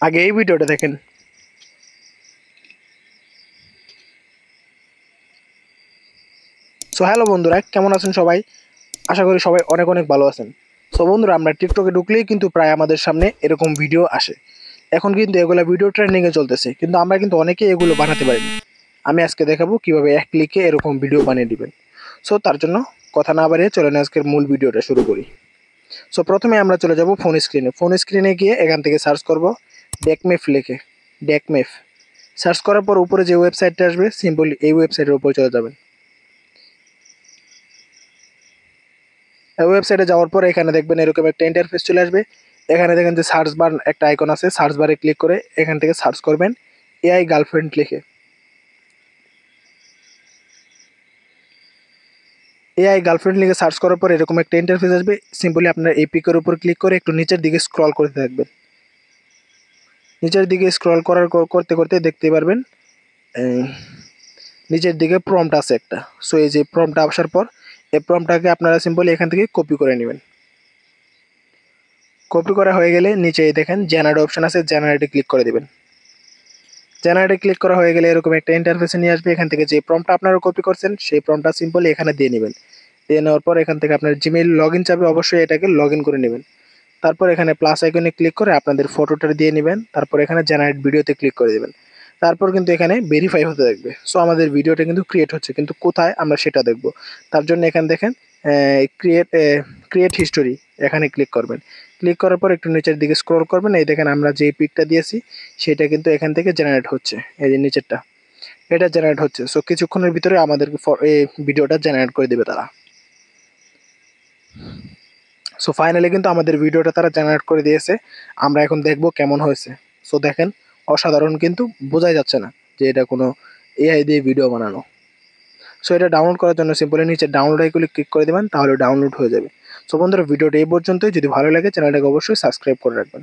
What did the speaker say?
আগে এই ভিডিওটা দেখেন। সো হ্যালো বন্ধুরা, কেমন আছেন সবাই? আশা করি সবাই অনেক অনেক ভালো আছেন। সো বন্ধুরা, আমরা টিকটকে ঢুকলেই কিন্তু প্রায় আমাদের সামনে এরকম ভিডিও আসে। এখন কিন্তু এগুলা ভিডিও ট্রেন্ডিংয়ে চলতেছে, কিন্তু আমরা কিন্তু অনেকেই এগুলো বানাতে পারি না। আমি আজকে দেখাবো কিভাবে এক ক্লিকে এরকম ভিডিও বানিয়ে দিবেন। সো তার জন্য কথা না বাড়িয়ে চলেন আজকের মূল ভিডিওটা শুরু করি। সো প্রথমে আমরা চলে যাব ফোন স্ক্রিনে। ফোন স্ক্রিনে গিয়ে এখান থেকে সার্চ করব ডেকমেফ লিখে। ডেকমেফ সার্চ করার পর উপরে যে ওয়েবসাইটটা আসবে, সিম্পলি এই ওয়েবসাইটের উপর চলে যাবেন। ওয়েবসাইটে যাওয়ার পর এখানে দেখবেন এরকম একটা ইন্টারফেস চলে আসবে। এখানে দেখেন যে সার্চ বার একটা আইকন আছে, সার্চ বারে ক্লিক করে এখান থেকে সার্চ করবেন এআই গার্লফ্রেন্ড লিখে। এআই গার্লফ্রেন্ড লিখে সার্চ করার পর এরকম একটা ইন্টারফেস আসবে। সিম্পলি আপনার এই পিকের উপর ক্লিক করে একটু নিচের দিকে স্ক্রল করতে থাকবেন। নিচের দিকে স্ক্রল করতে করতে দেখতে পারবেন নিচের দিকে প্রম্পট আছে একটা। সো এই যে প্রম্পটটা আসার পর এই প্রম্পটটাকে আপনারা সিম্পলি এখান থেকে কপি করে নেবেন। কপি করা হয়ে গেলে নিচে দেখেন জেনারেট অপশন আছে, জেনারেটে ক্লিক করে দিবেন। জেনারেটে ক্লিক করা হয়ে গেলে এরকম একটা ইন্টারফেসে নিয়ে আসবে। এখান থেকে যে প্রম্পটটা আপনারা কপি করছেন সেই প্রম্পটটা সিম্পলি এখানে দিয়ে নেবেন। দিয়ে নেওয়ার পর এখান থেকে আপনার জিমেইল লগ ইন চাবে, অবশ্যই এটাকে লগ ইন করে নেবেন। তারপর এখানে প্লাস আইকনে ক্লিক করে আপনাদের ফটোটা দিয়ে নেবেন। তারপর এখানে জেনারেট ভিডিওতে ক্লিক করে দেবেন। তারপর কিন্তু এখানে ভেরিফাই হতে থাকবে। সো আমাদের ভিডিওটা কিন্তু ক্রিয়েট হচ্ছে, কিন্তু কোথায় আমরা সেটা দেখব। তার জন্য এখানে দেখেন ক্রিয়েট ক্রিয়েট হিস্টোরি, এখানে ক্লিক করবেন। ক্লিক করার পর একটু নিচের দিকে স্ক্রল করবেন। এই দেখেন আমরা যে পিকটা দিয়েছি সেটা কিন্তু এখান থেকে জেনারেট হচ্ছে। এই যে নিচেরটা, এটা জেনারেট হচ্ছে। সো কিছুক্ষণের ভিতরে আমাদেরকে এই ভিডিওটা জেনারেট করে দেবে তারা। সো ফাইনালি কিন্তু আমাদের ভিডিওটা তারা জেনারেট করে দিয়েছে। আমরা এখন দেখব কেমন হয়েছে। সো দেখেন, অসাধারণ, কিন্তু বোঝাই যাচ্ছে না যে এটা কোনো এআই দিয়ে ভিডিও বানানো। সো এটা ডাউনলোড করার জন্য সিম্পলি নিচে ডাউনলোড আইকনে ক্লিক করে দেবেন, তাহলে ডাউনলোড হয়ে যাবে। সো বন্ধুরা, ভিডিওটা এই পর্যন্তই। যদি ভালো লাগে চ্যানেলটাকে অবশ্যই সাবস্ক্রাইব করে রাখবেন।